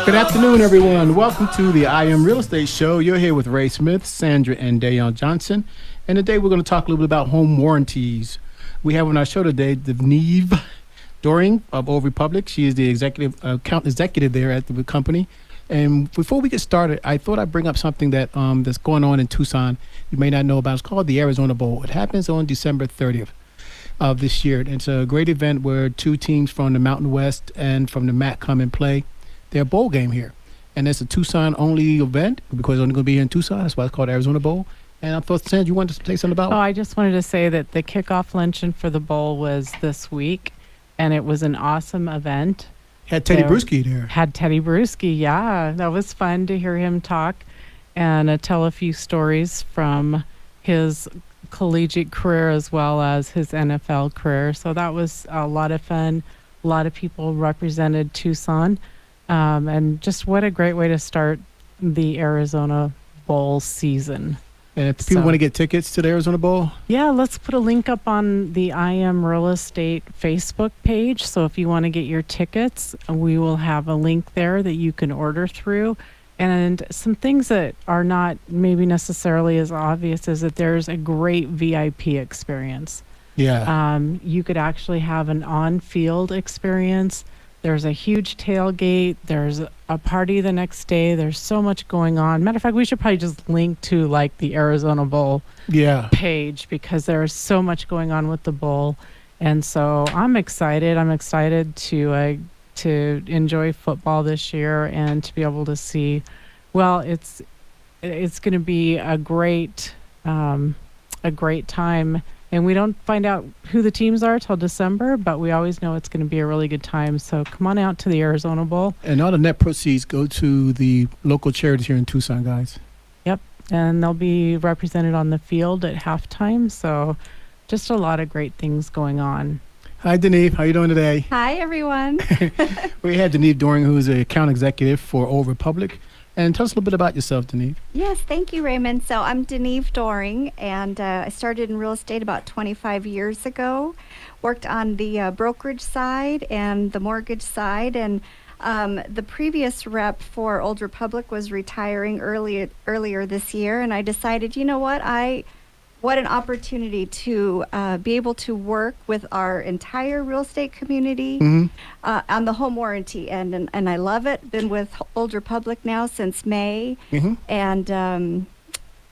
Good afternoon, everyone. Welcome to the I Am Real Estate Show. You're here with Ray Smith, Sandra, and Dayon Johnson. And today we're going to talk a little bit about home warranties. We have on our show today Deneve Doring of Old Republic. She is the account executive there at the company. And before we get started, I thought I'd bring up something that that's going on in Tucson. You may not know about. It's called the Arizona Bowl. It happens on December 30th of this year. It's a great event where two teams from the Mountain West and from the MAC come and play their bowl game here. And it's a Tucson-only event because it's only going to be here in Tucson. That's why it's called Arizona Bowl. And I thought, Sandra, you wanted to say something about it? Oh, I just wanted to say that the kickoff luncheon for the bowl was this week, and it was an awesome event. Had Teddy Bruschi there. Had Teddy Bruschi, yeah. That was fun to hear him talk and tell a few stories from his collegiate career as well as his NFL career. So that was a lot of fun. A lot of people represented Tucson. And just what a great way to start the Arizona Bowl season. And if people want to get tickets to the Arizona Bowl? Yeah, let's put a link up on the I Am Real Estate Facebook page. So if you want to get your tickets, we will have a link there that you can order through. And some things that are not maybe necessarily as obvious is that there's a great VIP experience. Yeah. You could actually have an on-field experience. There's a huge tailgate. There's a party the next day. There's so much going on. Matter of fact, we should probably just link to like the Arizona Bowl page because there's so much going on with the bowl. And so I'm excited. I'm excited to enjoy football this year and to be able to see. Well, it's going to be a great time. And we don't find out who the teams are till December, but we always know it's going to be a really good time. So come on out to the Arizona Bowl. And all the net proceeds go to the local charities here in Tucson, guys. Yep. And they'll be represented on the field at halftime. So just a lot of great things going on. Hi, Deneve. How you doing today? Hi, everyone. We had Deneve Doring, who is an account executive for Old Republic. And tell us a little bit about yourself, Deneve. Yes, thank you, Raymond. So I'm Deneve Doring, and I started in real estate about 25 years ago. Worked on the brokerage side and the mortgage side, and the previous rep for Old Republic was retiring earlier this year, and I decided, you know what an opportunity to be able to work with our entire real estate community on the home warranty end. And I love it. Been with Old Republic now since May. And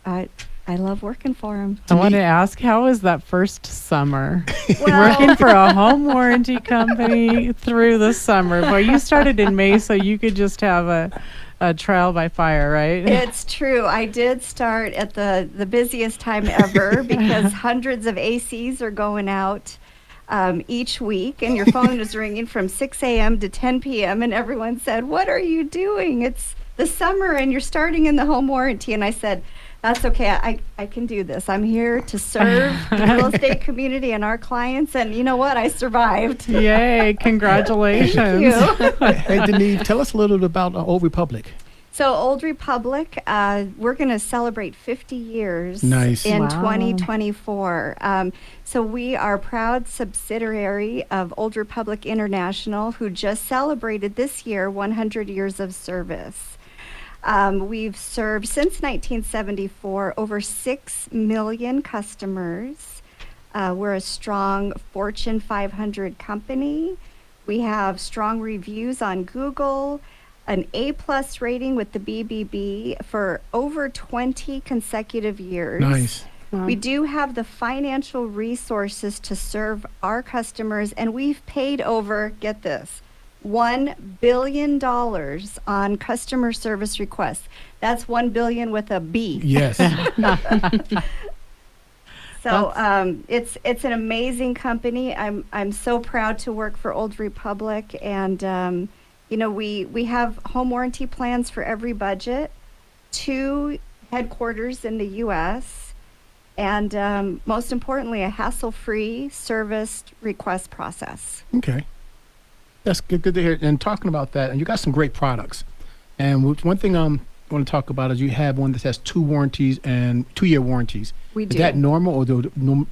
I love working for them. I want to ask, how was that first summer? Working for a home warranty company through the summer. Well, you started in May, so you could just have a trial by fire, right? It's true. I did start at the busiest time ever because hundreds of ACs are going out each week, and your phone is ringing from 6 a.m. to 10 p.m. and everyone said, "What are you doing? It's the summer and you're starting in the home warranty." And I said, "That's okay. I can do this. I'm here to serve the real estate community and our clients." And you know what? I survived. Yay. Congratulations. Thank you. Hey, Deneve, tell us a little bit about Old Republic. So Old Republic, we're going to celebrate 50 years in 2024. So we are a proud subsidiary of Old Republic International, who just celebrated this year 100 years of service. We've served since 1974 over 6 million customers. We're a strong Fortune 500 company. We have strong reviews on Google, an A+ rating with the BBB for over 20 consecutive years. Nice. We do have the financial resources to serve our customers, and we've paid over, get this, $1 billion on customer service requests. That's $1 billion with a B. Yes. So it's an amazing company. I'm so proud to work for Old Republic, and we have home warranty plans for every budget, 2 headquarters in the U.S., and most importantly, a hassle-free serviced request process. Okay. That's good to hear. And talking about that, and you got some great products. And one thing I want to talk about is you have one that has 2 warranties and 2-year warranties. We do. Is that normal, or do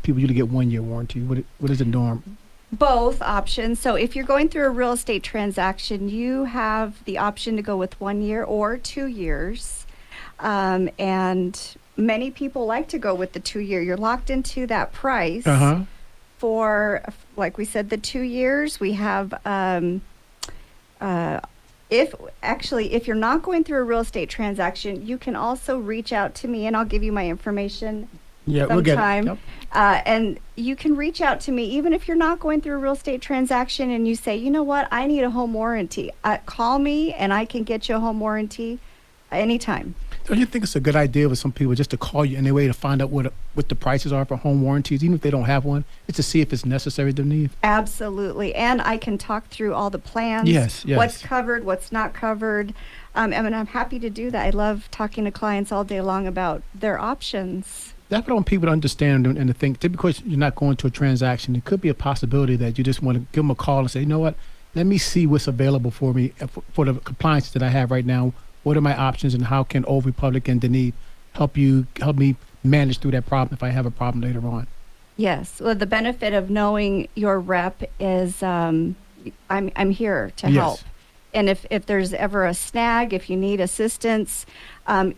people usually get 1-year warranty? What is the norm? Both options. So if you're going through a real estate transaction, you have the option to go with 1 year or 2 years. And many people like to go with the 2 year. You're locked into that price Uh-huh. for, like we said, the 2 years. We have, if you're not going through a real estate transaction, you can also reach out to me, and I'll give you my information Yeah, we'll get it. sometime. Yep. And you can reach out to me even if you're not going through a real estate transaction and you say, you know what, I need a home warranty. Call me and I can get you a home warranty anytime. Don't you think it's a good idea for some people just to call you anyway to find out what the prices are for home warranties, even if they don't have one, just to see if it's necessary to need? Absolutely. And I can talk through all the plans. Yes. What's covered, what's not covered. And I'm happy to do that. I love talking to clients all day long about their options. That's what I want people to understand and to think. Just because you're not going to a transaction, it could be a possibility that you just want to give them a call and say, you know what, let me see what's available for me for the compliance that I have right now. What are my options, and how can Old Republic and Denise help me manage through that problem if I have a problem later on? Yes. Well, the benefit of knowing your rep is I'm here to Yes. help. And if there's ever a snag, if you need assistance, I'm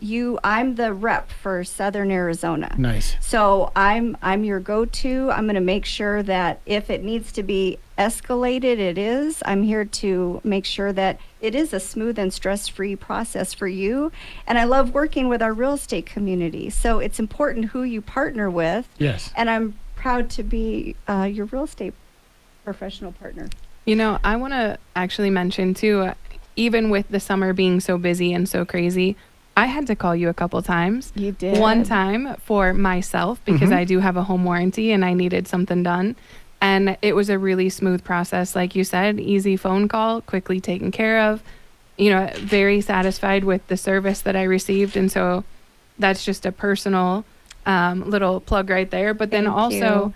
the rep for Southern Arizona. Nice. So I'm your go-to. I'm going to make sure that if it needs to be escalated, it is. I'm here to make sure that it is a smooth and stress-free process for you. And I love working with our real estate community. So it's important who you partner with. Yes. And I'm proud to be your real estate professional partner. You know, I want to actually mention too, even with the summer being so busy and so crazy, I had to call you a couple times. You did. One time for myself because I do have a home warranty and I needed something done. And it was a really smooth process. Like you said, easy phone call, quickly taken care of, you know, very satisfied with the service that I received. And so that's just a personal little plug right there. But then Thank also,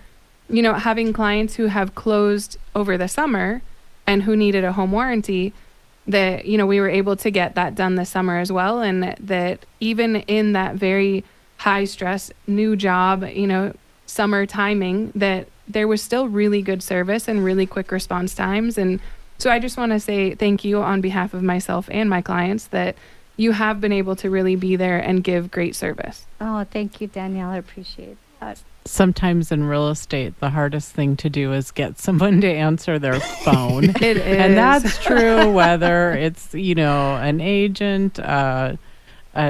you know, having clients who have closed over the summer and who needed a home warranty, that, you know, we were able to get that done this summer as well. And that even in that very high stress new job, you know, summer timing, that there was still really good service and really quick response times. And so I just want to say thank you on behalf of myself and my clients that you have been able to really be there and give great service. Oh, thank you, Danielle. I appreciate that. Sometimes in real estate, the hardest thing to do is get someone to answer their phone. It is. And that's true whether it's, you know, an agent, a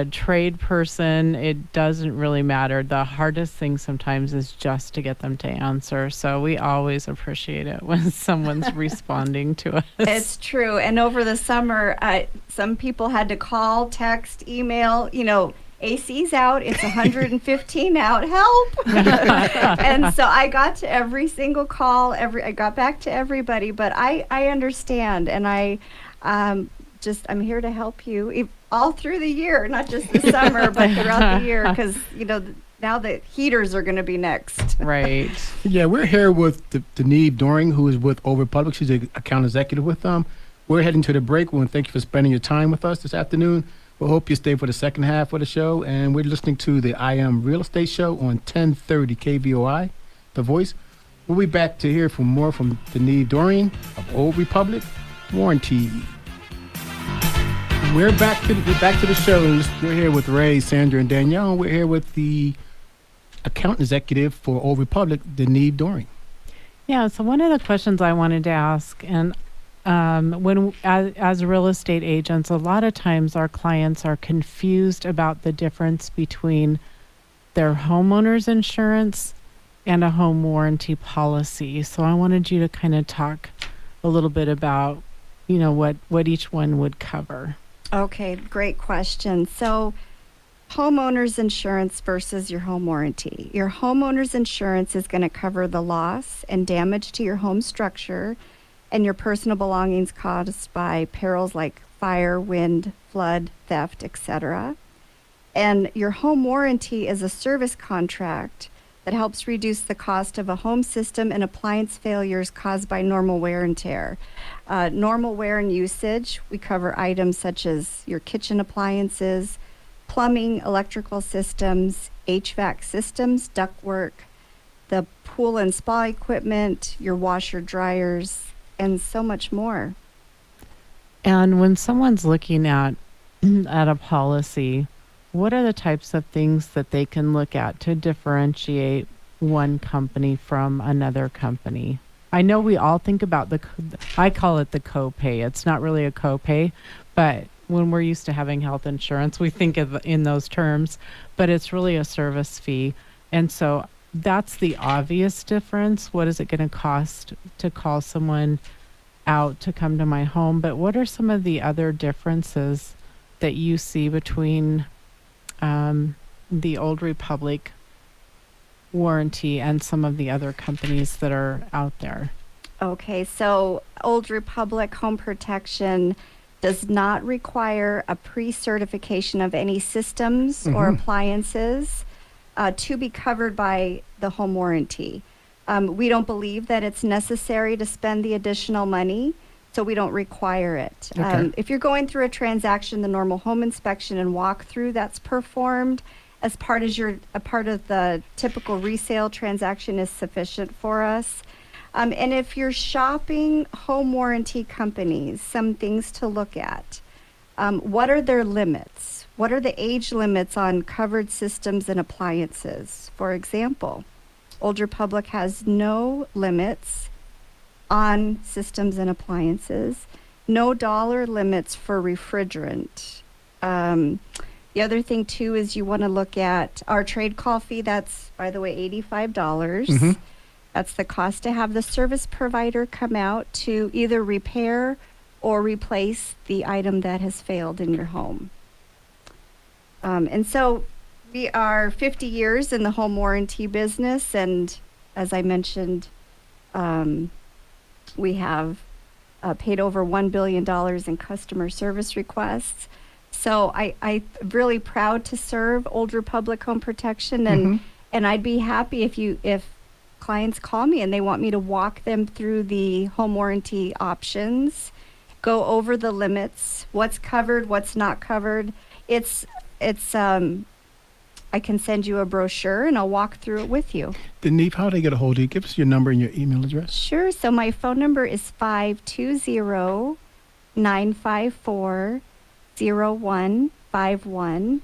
trade person. It doesn't really matter. The hardest thing sometimes is just to get them to answer. So we always appreciate it when someone's responding to us. It's true. And over the summer, some people had to call, text, email, you know, AC's out, it's 115 out, help. And so I got to every single call, I got back to everybody, but I understand, and I'm here to help you all through the year, not just the summer, but throughout the year, because, you know, now the heaters are going to be next. Right. Yeah, we're here with Denise Doring, who is with Old Republic. She's an account executive with them. We're heading to the break. We want to thank you for spending your time with us this afternoon. We hope you stay for the second half of the show. And we're listening to the I Am Real Estate Show on 1030 KVOI, The Voice. We'll be back to hear more from Denise Doring of Old Republic Warranty. We're back to the show. We're here with Ray, Sandra, and Danielle. We're here with the account executive for Old Republic, Denise Doring. Yeah, so one of the questions I wanted to ask, and as real estate agents, a lot of times our clients are confused about the difference between their homeowner's insurance and a home warranty policy. So I wanted you to kind of talk a little bit about, you know, what each one would cover. Okay, great question. So homeowner's insurance versus your home warranty. Your homeowner's insurance is going to cover the loss and damage to your home structure and your personal belongings caused by perils like fire, wind, flood, theft, etc. And your home warranty is a service contract that helps reduce the cost of a home system and appliance failures caused by normal wear and tear. Normal wear and usage, we cover items such as your kitchen appliances, plumbing, electrical systems, HVAC systems, ductwork, the pool and spa equipment, your washer dryers, and so much more. And when someone's looking at at a policy, what are the types of things that they can look at to differentiate one company from another company? I know we all think about I call it the copay. It's not really a copay, but when we're used to having health insurance, we think of in those terms, but it's really a service fee. And so that's the obvious difference. What is it going to cost to call someone out to come to my home? But what are some of the other differences that you see between the Old Republic warranty and some of the other companies that are out there? Okay, so Old Republic Home Protection does not require a pre-certification of any systems or appliances to be covered by the home warranty. We don't believe that it's necessary to spend the additional money, so we don't require it. Okay. If you're going through a transaction, the normal home inspection and walkthrough that's performed as part of the typical resale transaction is sufficient for us. And if you're shopping home warranty companies, some things to look at. What are their limits? What are the age limits on covered systems and appliances? For example, Old Republic has no limits on systems and appliances, no dollar limits for refrigerant. The other thing, too, is you want to look at our trade call fee. That's, by the way, $85. That's the cost to have the service provider come out to either repair or replace the item that has failed in your home. And so we are 50 years in the home warranty business, and as I mentioned, we have paid over $1 billion in customer service requests. So I'm really proud to serve Old Republic Home Protection, and I'd be happy if clients call me and they want me to walk them through the home warranty options, go over the limits, what's covered, what's not covered. I can send you a brochure and I'll walk through it with you. Denise, how do they get a hold of you? Give us your number and your email address. Sure. So my phone number is 520-954-0151.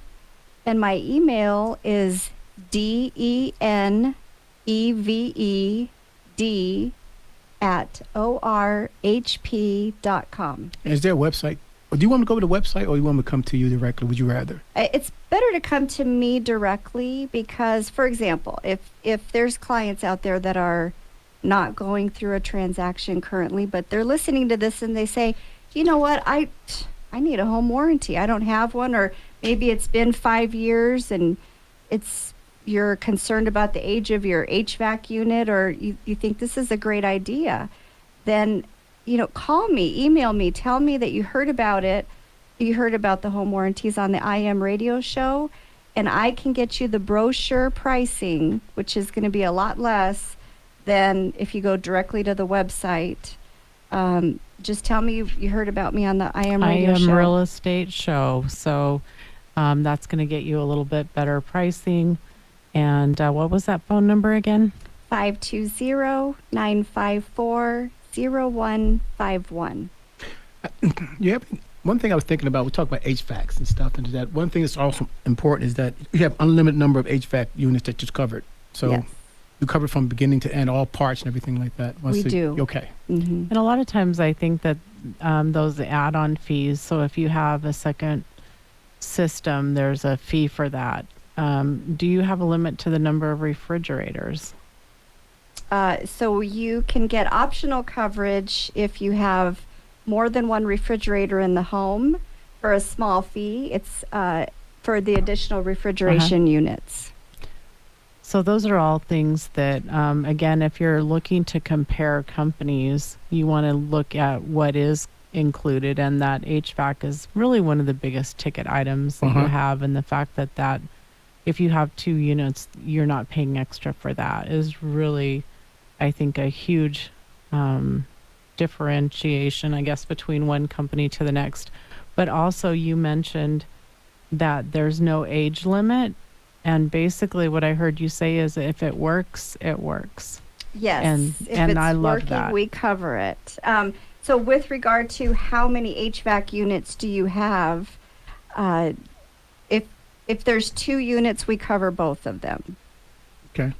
And my email is deneved@orhp.com. Is there a website? Or do you want me to go to the website or you want me to come to you directly? Would you rather? It's better to come to me directly because, for example, if there's clients out there that are not going through a transaction currently, but they're listening to this and they say, you know what, I need a home warranty. I don't have one, or maybe it's been 5 years and you're concerned about the age of your HVAC unit, or you think this is a great idea, then call me, email me, tell me that you heard about it. You heard about the home warranties on the IM radio show, and I can get you the brochure pricing, which is going to be a lot less than if you go directly to the website. Just tell me you heard about me on the IM radio show. IM Real Estate Show. So that's going to get you a little bit better pricing. And what was that phone number again? 520-954-0151. You have one thing I was thinking about. We talk about HVACs and stuff, and that one thing that's also important is that you have unlimited number of HVAC units that you're covered. So Yes. you cover from beginning to end, all parts and everything like that. We do. Okay. Mm-hmm. And a lot of times I think that those add-on fees, so if you have a second system, there's a fee for that. Do you have a limit to the number of refrigerators? So you can get optional coverage if you have more than one refrigerator in the home for a small fee. It's for the additional refrigeration units. So those are all things that, again, if you're looking to compare companies, you want to look at what is included, and that HVAC is really one of the biggest ticket items that you have, and the fact that if you have 2 units, you're not paying extra for that is really, I think, a huge differentiation, I guess, between one company to the next. But also you mentioned that there's no age limit And basically what I heard you say is if it works, it works. Yes, if and it's I love working, that. we cover it. So with regard to how many HVAC units do you have, uh, if there's 2 units, we cover both of them. Okay.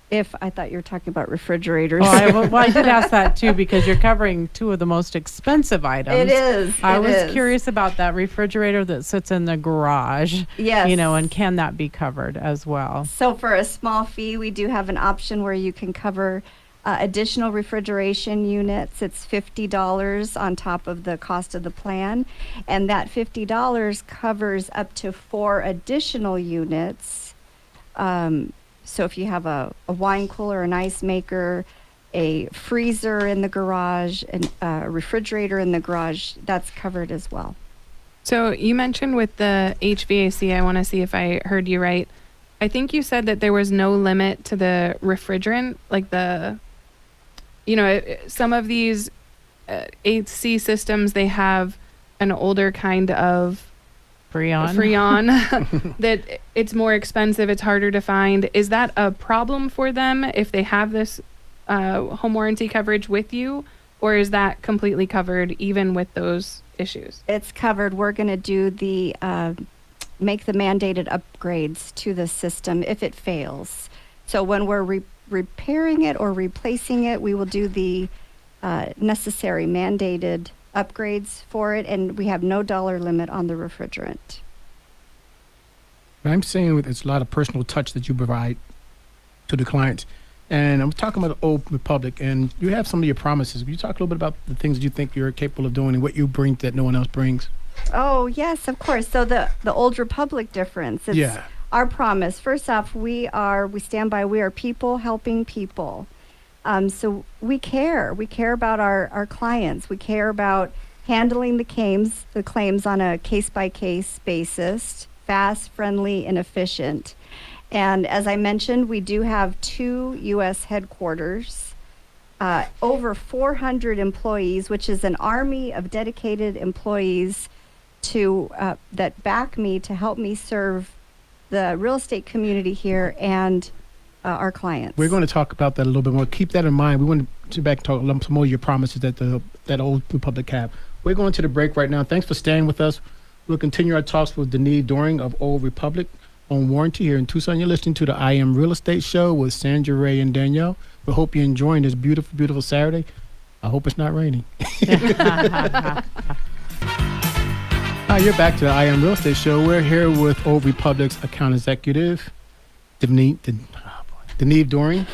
If I thought you were talking about refrigerators. Well, I did ask that too because you're covering 2 of the most expensive items. It is. I it was is. curious about that refrigerator that sits in the garage. Yes. And can that be covered as well? So for a small fee, we do have an option where you can cover additional refrigeration units. It's $50 on top of the cost of the plan. And that $50 covers up to 4 additional units. So if you have a wine cooler, an ice maker, a freezer in the garage, and a refrigerator in the garage, that's covered as well. So you mentioned with the HVAC, I want to see if I heard you right. I think you said that there was no limit to the refrigerant, like some of these AC systems, they have an older kind of Freon that it's more expensive, it's harder to find. Is that a problem for them if they have this home warranty coverage with you, or is that completely covered even with those issues? It's covered. We're going to do the make the mandated upgrades to the system if it fails. So when we're repairing it or replacing it, we will do the necessary mandated upgrades for it, and we have no dollar limit on the refrigerant. I'm saying it's a lot of personal touch that you provide to the clients. And I'm talking about the Old Republic, and you have some of your promises. Will you talk a little bit about the things that you think you're capable of doing and what you bring that no one else brings? Oh, yes, of course. So the Old Republic difference, it's our promise. First off, we stand by, we are people helping people. So we care. We care about our clients. We care about handling the claims on a case-by-case basis, fast, friendly, and efficient. And as I mentioned, we do have 2 U.S. headquarters, over 400 employees, which is an army of dedicated employees that back me to help me serve the real estate community here and our clients. We're going to talk about that a little bit more. Keep that in mind. We want to back and talk some more of your promises that that Old Republic have. We're going to the break right now. Thanks for staying with us. We'll continue our talks with Denise Doring of Old Republic on warranty here in Tucson. You're listening to the I Am Real Estate Show with Sandra, Ray, and Danielle. We hope you're enjoying this beautiful, beautiful Saturday. I hope it's not raining. Hi, you're back to the I Am Real Estate Show. We're here with Old Republic's account executive, Denise Doring.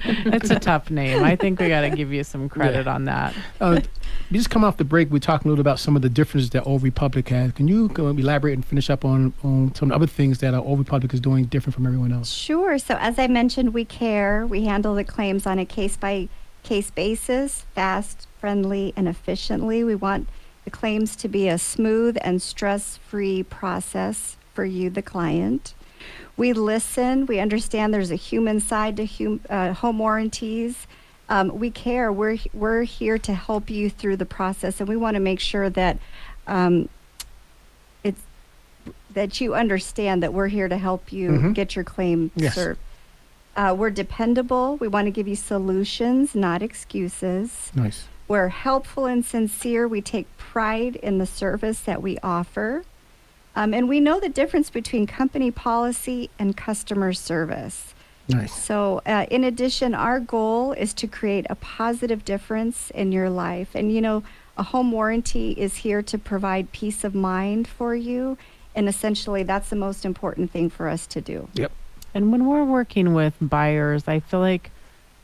It's a tough name. I think we got to give you some credit on that. We just come off the break. We're talking a little about some of the differences that Old Republic has. Can you elaborate and finish up on some other things that Old Republic is doing different from everyone else? Sure. So as I mentioned, we care. We handle the claims on a case-by-case basis, fast, friendly, and efficiently. We want the claims to be a smooth and stress-free process for you, the client. We listen. We understand there's a human side to home warranties. We care. We're here to help you through the process, and we want to make sure that that you understand that we're here to help you get your claim served. We're dependable. We want to give you solutions, not excuses. Nice. We're helpful and sincere. We take pride in the service that we offer. And we know the difference between company policy and customer service. Nice. So in addition, our goal is to create a positive difference in your life. And, a home warranty is here to provide peace of mind for you. And essentially, that's the most important thing for us to do. Yep. And when we're working with buyers, I feel like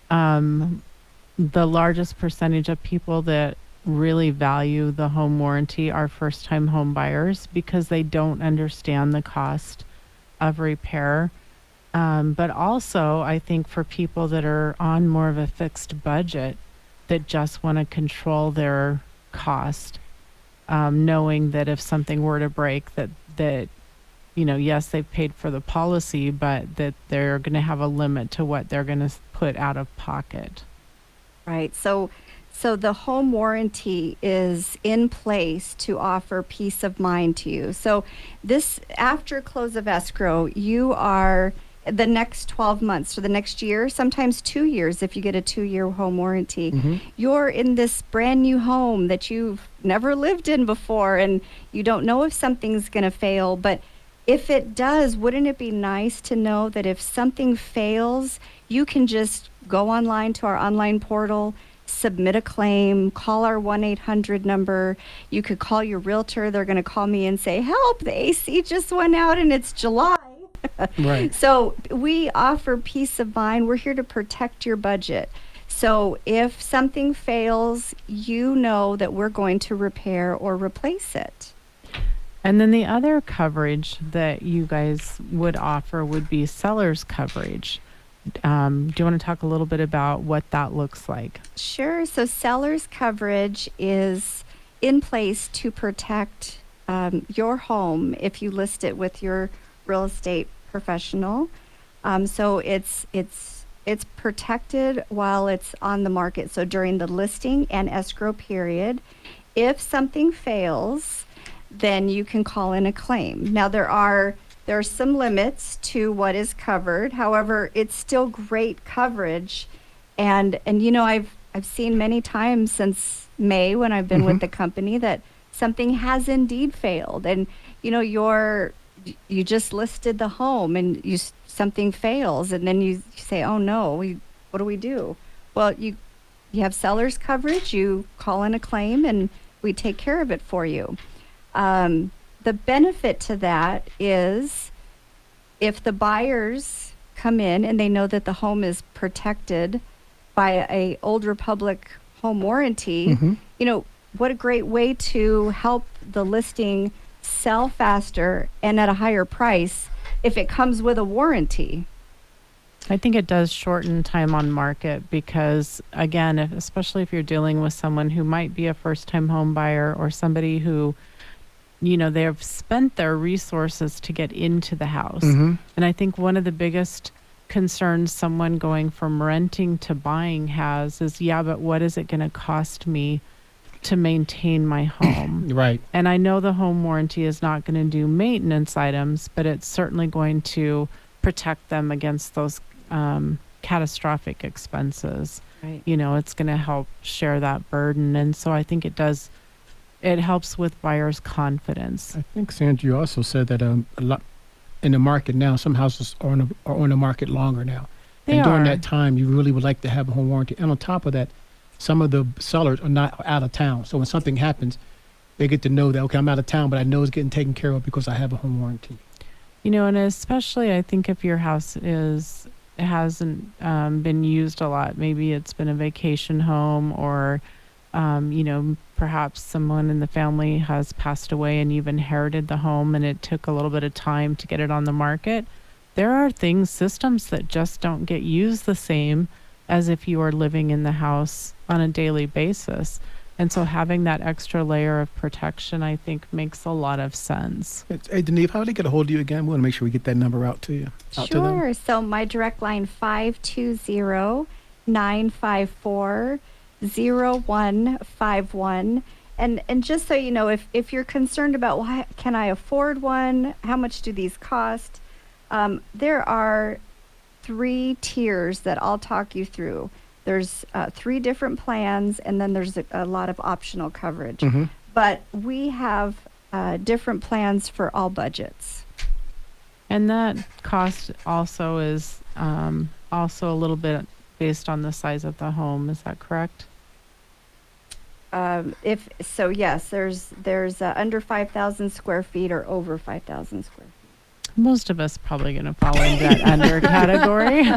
the largest percentage of people that really value the home warranty are first-time home buyers because they don't understand the cost of repair. But also, I think for people that are on more of a fixed budget that just want to control their cost, knowing that if something were to break, that yes, they've paid for the policy, but that they're going to have a limit to what they're going to put out of pocket. Right. So So the home warranty is in place to offer peace of mind to you. So this, after close of escrow, you are the next 12 months or the next year, sometimes 2 years if you get a 2-year home warranty. You're in this brand new home that you've never lived in before, and you don't know if something's going to fail. But if it does, wouldn't it be nice to know that if something fails, you can just go online to our online portal, submit a claim, call our 1-800 number. You could call your realtor. They're going to call me and say, help, the AC just went out and it's July. Right. So we offer peace of mind. We're here to protect your budget. So if something fails, you know that we're going to repair or replace it. And then the other coverage that you guys would offer would be seller's coverage. Do you want to talk a little bit about what that looks like? Sure. So seller's coverage is in place to protect your home if you list it with your real estate professional. So it's protected while it's on the market. So during the listing and escrow period, if something fails, then you can call in a claim. Now there are some limits to what is covered. However, it's still great coverage. And you know, I've seen many times since May when I've been with the company that something has indeed failed. And you know, you just listed the home and something fails, and then you say, oh no, what do we do? Well, you have seller's coverage, you call in a claim and we take care of it for you. The benefit to that is if the buyers come in and they know that the home is protected by a Old Republic home warranty, you know, what a great way to help the listing sell faster and at a higher price if it comes with a warranty. I think it does shorten time on market because, again, especially if you're dealing with someone who might be a first-time home buyer or somebody who, you know, they've spent their resources to get into the house. And I think one of the biggest concerns someone going from renting to buying has is, yeah, but what is it going to cost me to maintain my home? Right. And I know the home warranty is not going to do maintenance items, but it's certainly going to protect them against those catastrophic expenses. Right. You know, it's going to help share that burden. And so I think it helps with buyers' confidence. I think, Sandra, you also said that a lot in the market now, some houses are on the market longer now. They and during are. that time, you really would like to have a home warranty. And on top of that, some of the sellers are not out of town. So when something happens, they get to know that, okay, I'm out of town, but I know it's getting taken care of because I have a home warranty. You know, and especially I think if your house hasn't been used a lot, maybe it's been a vacation home or, you know, perhaps someone in the family has passed away and you've inherited the home and it took a little bit of time to get it on the market. There are systems that just don't get used the same as if you are living in the house on a daily basis. And so having that extra layer of protection, I think, makes a lot of sense. Hey, Denise, how do they get a hold of you again? We want to make sure we get that number out to you. Sure. So my direct line, 520-954-0151. And just so you know, if you're concerned about, well, can I afford one? How much do these cost? There are 3 tiers that I'll talk you through. There's 3 different plans, and then there's a lot of optional coverage. But we have different plans for all budgets. And that cost also is also a little bit based on the size of the home. Is that correct? Yes, there's under 5,000 square feet or over 5,000 square feet. Most of us probably going to fall in that under category.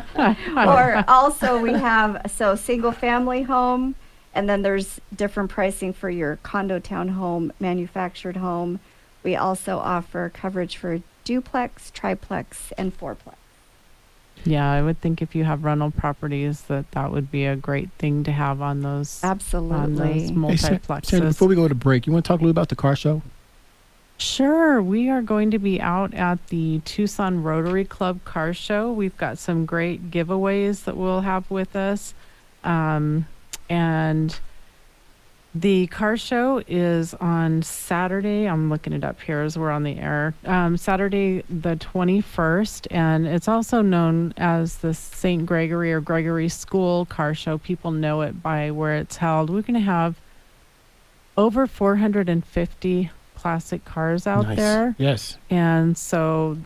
Or also we have, single family home, and then there's different pricing for your condo townhome, manufactured home. We also offer coverage for duplex, triplex, and fourplex. Yeah, I would think if you have rental properties that would be a great thing to have on those. Absolutely. On those multiplexes. Sandra, before we go to break, you want to talk a little about the car show? Sure. We are going to be out at the Tucson Rotary Club Car Show. We've got some great giveaways that we'll have with us. And The car show is on Saturday. I'm looking it up here as we're on the air. Saturday the 21st, and it's also known as the St. Gregory or Gregory School Car Show. People know it by where it's held. We're going to have over 450 classic cars out there. Yes. And so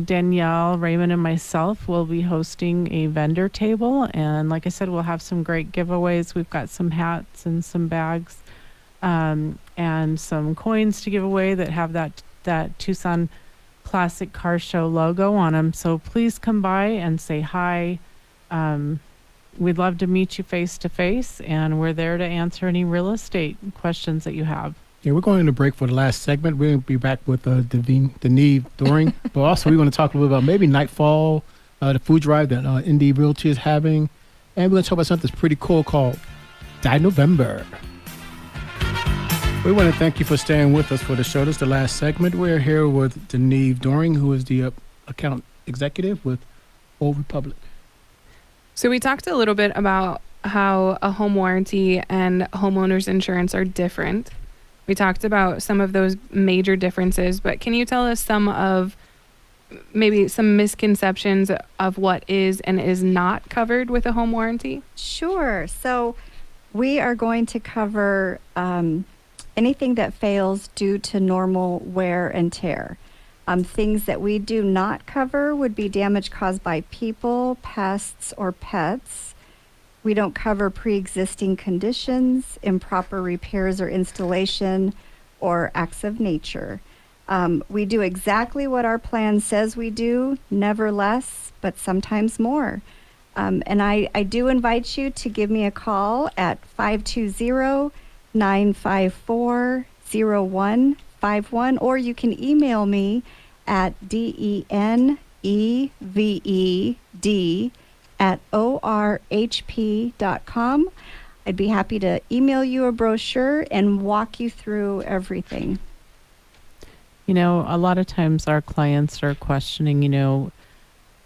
Danielle, Raymond, and myself will be hosting a vendor table. And like I said, we'll have some great giveaways. We've got some hats and some bags and some coins to give away that have that Tucson Classic Car Show logo on them. So please come by and say hi. We'd love to meet you face to face, and we're there to answer any real estate questions that you have. Yeah, we're going to break for the last segment. We'll be back with Deneve Doring. But also, we're going to talk a little about maybe Nightfall, the food drive that Indie Realty is having. And we're going to talk about something that's pretty cool called Die November. We want to thank you for staying with us for the show. This is the last segment. We're here with Deneve Doring, who is the account executive with Old Republic. So we talked a little bit about how a home warranty and homeowners insurance are different. We talked about some of those major differences, but can you tell us maybe some misconceptions of what is and is not covered with a home warranty? Sure. So we are going to cover anything that fails due to normal wear and tear. Things that we do not cover would be damage caused by people, pests, or pets. We don't cover pre-existing conditions, improper repairs or installation, or acts of nature. We do exactly what our plan says we do, never less, but sometimes more. And I do invite you to give me a call at 520-954-0151, or you can email me at deneved@orhp.com. I'd be happy to email you a brochure and walk you through everything. You know, a lot of times our clients are questioning,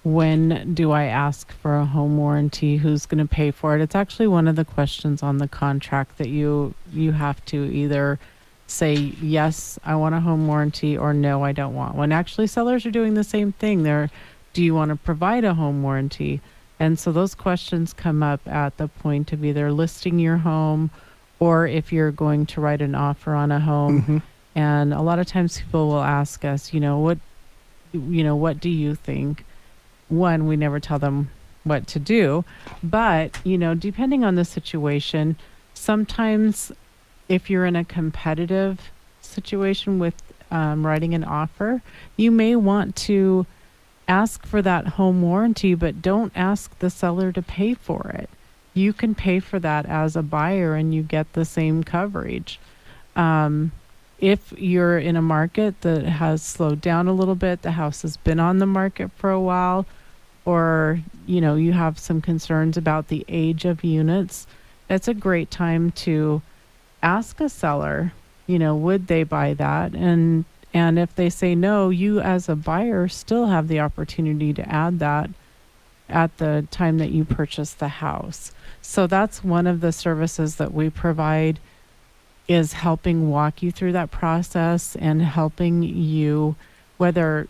when do I ask for a home warranty? Who's going to pay for it? It's actually one of the questions on the contract that you have to either say, yes, I want a home warranty, or no, I don't want one. Actually, sellers are doing the same thing. Do you want to provide a home warranty? And so those questions come up at the point of either listing your home or if you're going to write an offer on a home. Mm-hmm. And a lot of times people will ask us, what do you think? One, we never tell them what to do, but, depending on the situation, sometimes if you're in a competitive situation with writing an offer, you may want to ask for that home warranty, but don't ask the seller to pay for it. You can pay for that as a buyer and you get the same coverage. If you're in a market that has slowed down a little bit, the house has been on the market for a while, or, you have some concerns about the age of units, it's a great time to ask a seller, would they buy that? And if they say no, you as a buyer still have the opportunity to add that at the time that you purchase the house. So that's one of the services that we provide, is helping walk you through that process and helping you, whether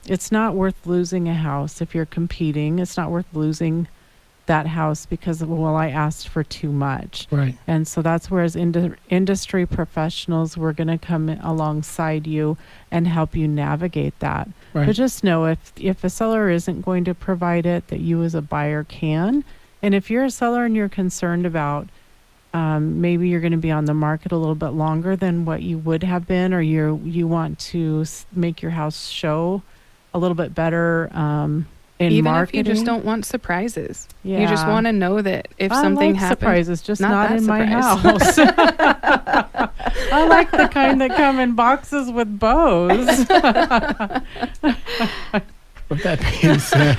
it's not worth losing a house if you're competing. It's not worth losing that house because, I asked for too much. Right. And so that's where, as industry professionals, we're going to come alongside you and help you navigate that. Right. But just know if a seller isn't going to provide it, that you as a buyer can. And if you're a seller and you're concerned about maybe you're going to be on the market a little bit longer than what you would have been, or you want to make your house show a little bit better even marketing. If you just don't want surprises. Yeah. You just want to know that if something happens. Surprises, just not in my house. I like the kind that come in boxes with bows. With that being said,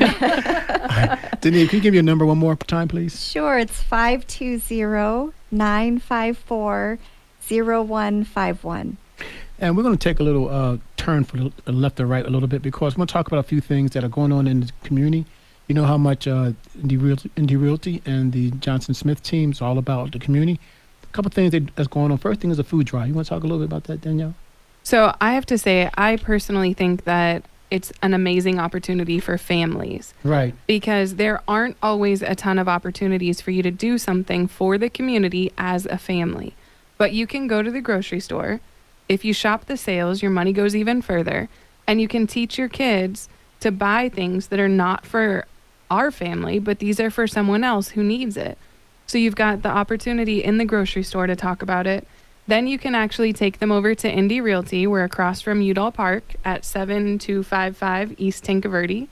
Denise, can you give me your number one more time, please? Sure, it's 520-954-0151. And we're going to take a little turn for the left or right a little bit, because we're going to talk about a few things that are going on in the community. You know how much Indie Realty and the Johnson Smith team is all about the community. couple things that's going on. First thing is a food drive. You want to talk a little bit about that, Danielle? So I have to say, I personally think that it's an amazing opportunity for families Right. because there aren't always a ton of opportunities for you to do something for the community as a family. But you can go to the grocery store. If you shop the sales, your money goes even further. And you can teach your kids to buy things that are not for our family, but these are for someone else who needs it. So you've got the opportunity in the grocery store to talk about it. Then you can actually take them over to Indy Realty. We're across from Udall Park at 7255 East Tinkaverty.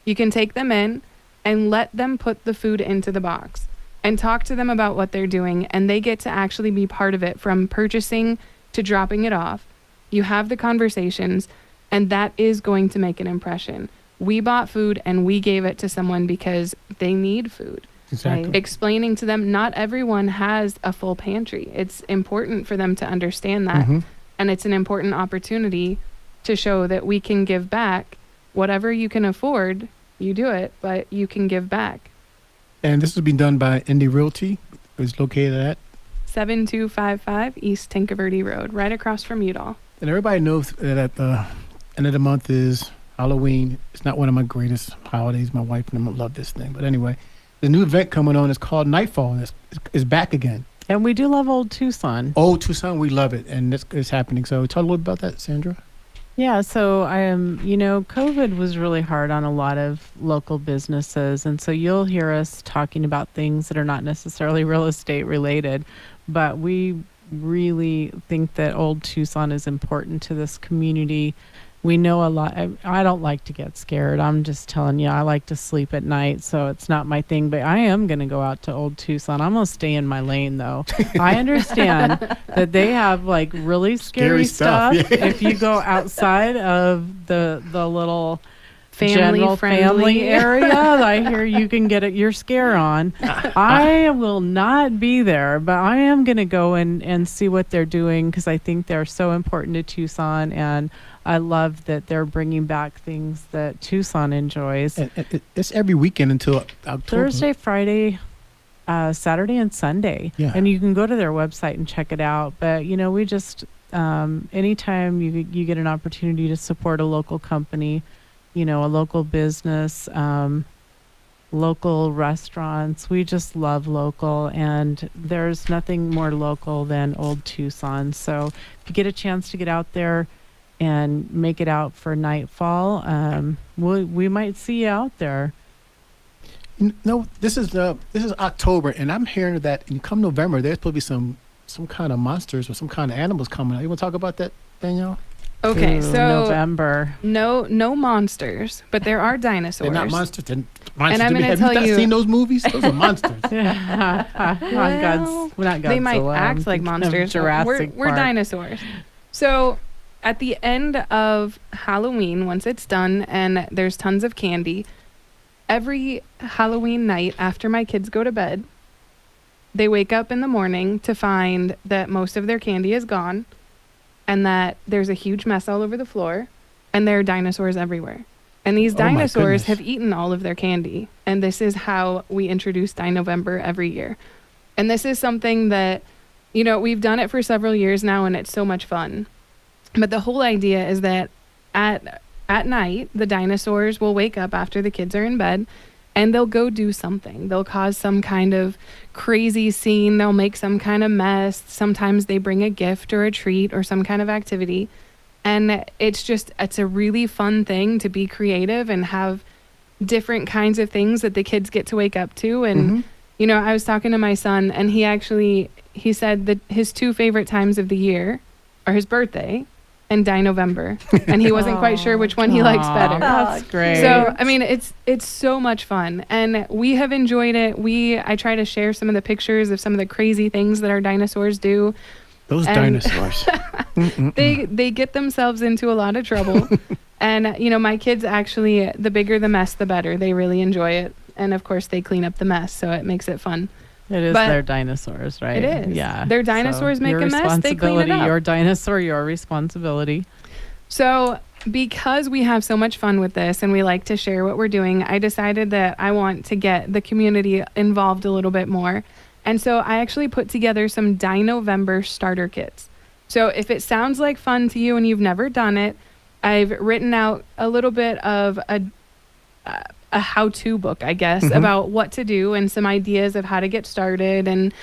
You can take them in and let them put the food into the box and talk to them about what they're doing, and they get to actually be part of it from purchasing to dropping it off. You have the conversations, and that is going to make an impression. We bought food and we gave it to someone because they need food. Exactly. Explaining to them not everyone has a full pantry. It's important for them to understand that. Mm-hmm. And it's an important opportunity to show that we can give back. Whatever you can afford, you do it, but you can give back. And this is being done by Indy Realty. It's located at. 7255 East Tinkaverty Road, right across from Udall. And everybody knows that at the end of the month is Halloween. It's not one of my greatest holidays. My wife and I love this thing. But anyway, the new event coming on is called Nightfall, and it's back again. And we do love Old Tucson. Old Tucson, we love it, and it's happening. So talk a little bit about that, Sandra. Yeah, so COVID was really hard on a lot of local businesses, and so you'll hear us talking about things that are not necessarily real estate related, but we really think that Old Tucson is important to this community. We know a lot. I don't like to get scared. I'm just telling you, I like to sleep at night, so it's not my thing. But I am going to go out to Old Tucson. I'm going to stay in my lane, though. I understand that they have like really scary stuff. Yeah. If you go outside of the little Family family area, I hear you can get your scare on. I will not be there, but I am going to go and see what they're doing because I think they're so important to Tucson, and I love that they're bringing back things that Tucson enjoys. And it's every weekend until October. Thursday, Friday, Saturday, and Sunday. Yeah. And you can go to their website and check it out. But, we just, anytime you get an opportunity to support a local company, a local business, local restaurants, we just love local. And there's nothing more local than Old Tucson. So if you get a chance to get out there and make it out for Nightfall, we might see you out there. No, this is October, and I'm hearing that come November, there's supposed to be some kind of monsters or some kind of animals coming out. You want to talk about that, Danielle? Okay, Ooh, so November. No monsters, but there are dinosaurs. They're not monsters. They're monsters. And I'm gonna Have tell you not you- seen those movies? Those are monsters. Not They might Godzilla. act I'm like thinking of monsters. Jurassic We're Park. dinosaurs. So at the end of Halloween, once it's done and there's tons of candy, every Halloween night after my kids go to bed, they wake up in the morning to find that most of their candy is gone and that there's a huge mess all over the floor and there are dinosaurs everywhere. And these Oh my dinosaurs goodness. have eaten all of their candy. And this is how we introduce Dine-November every year. And this is something that, we've done it for several years now and it's so much fun. But the whole idea is that at night, the dinosaurs will wake up after the kids are in bed and they'll go do something. They'll cause some kind of crazy scene. They'll make some kind of mess. Sometimes they bring a gift or a treat or some kind of activity. And it's a really fun thing to be creative and have different kinds of things that the kids get to wake up to. And, I was talking to my son and he said that his two favorite times of the year are his birthday and Dine-November. And he wasn't quite sure which one he likes better. That's great. So, it's so much fun and we have enjoyed it. I try to share some of the pictures of some of the crazy things that our dinosaurs do. Those And- dinosaurs. They get themselves into a lot of trouble. And, my kids actually, the bigger the mess, the better. They really enjoy it. And of course they clean up the mess. So it makes it fun. It is But their dinosaurs, right? it is. Yeah. Their dinosaurs make your a mess, they clean it responsibility, up. Your dinosaur, your responsibility. So because we have so much fun with this and we like to share what we're doing, I decided that I want to get the community involved a little bit more. And so I actually put together some Dino-Vember starter kits. So if it sounds like fun to you and you've never done it, I've written out a little bit of a how-to book, I guess, about what to do and some ideas of how to get started. And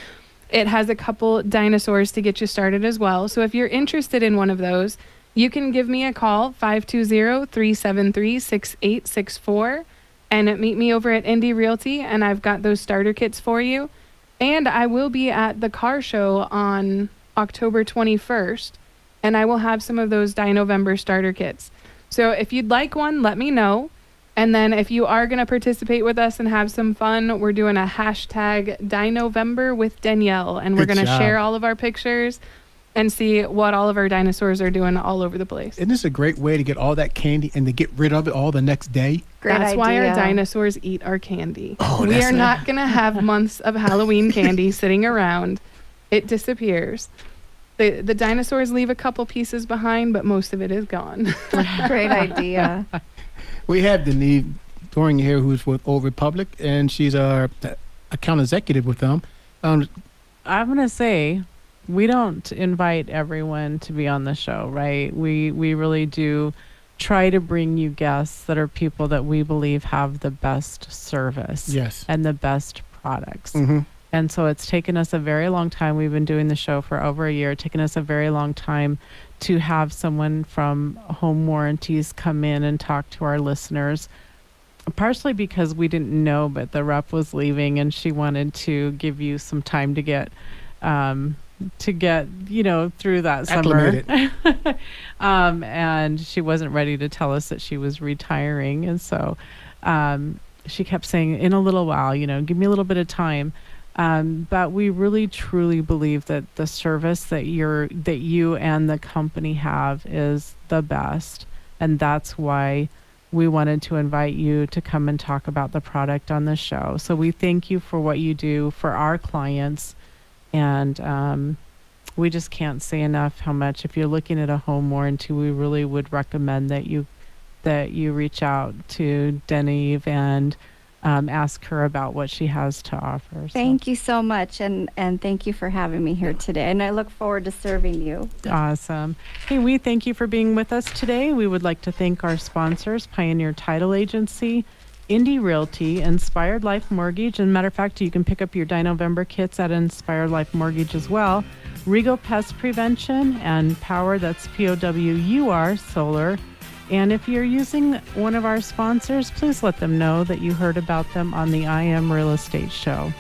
it has a couple dinosaurs to get you started as well. So if you're interested in one of those, you can give me a call, 520-373-6864, and meet me over at Indie Realty, and I've got those starter kits for you. And I will be at the car show on October 21st, and I will have some of those Dino-Vember starter kits. So if you'd like one, let me know. And then if you are going to participate with us and have some fun, we're doing a hashtag Dino-Vember with Danielle, and we're going to share all of our pictures and see what all of our dinosaurs are doing all over the place. Isn't this a great way to get all that candy and to get rid of it all the next day? That's why our dinosaurs eat our candy. We are not going to have months of Halloween candy sitting around. It disappears. The dinosaurs leave a couple pieces behind, but most of it is gone. Great idea. We have Denise Doring here, who's with Old Republic, and she's our account executive with them. I'm going to say, we don't invite everyone to be on the show, right? We really do try to bring you guests that are people that we believe have the best service and the best products. And so it's taken us a very long time. We've been doing the show for over a year. It's taken us a very long time to have someone from Home Warranties come in and talk to our listeners, partially because we didn't know, but the rep was leaving and she wanted to give you some time to get through that summer. And she wasn't ready to tell us that she was retiring. And so she kept saying, in a little while, give me a little bit of time. But we really truly believe that the service that you and the company have is the best. And that's why we wanted to invite you to come and talk about the product on the show. So we thank you for what you do for our clients. And we just can't say enough how much, if you're looking at a home warranty, we really would recommend that you reach out to Deneve and ask her about what she has to offer. Thank you so much, and thank you for having me here today, and I look forward to serving you. Awesome. Hey, we thank you for being with us today. We would like to thank our sponsors, Pioneer Title Agency, Indie Realty, Inspired Life Mortgage, and matter of fact, you can pick up your Dino-Vember kits at Inspired Life Mortgage as well, Rego Pest Prevention, and Power, that's POWUR Solar. And if you're using one of our sponsors, please let them know that you heard about them on the I Am Real Estate Show.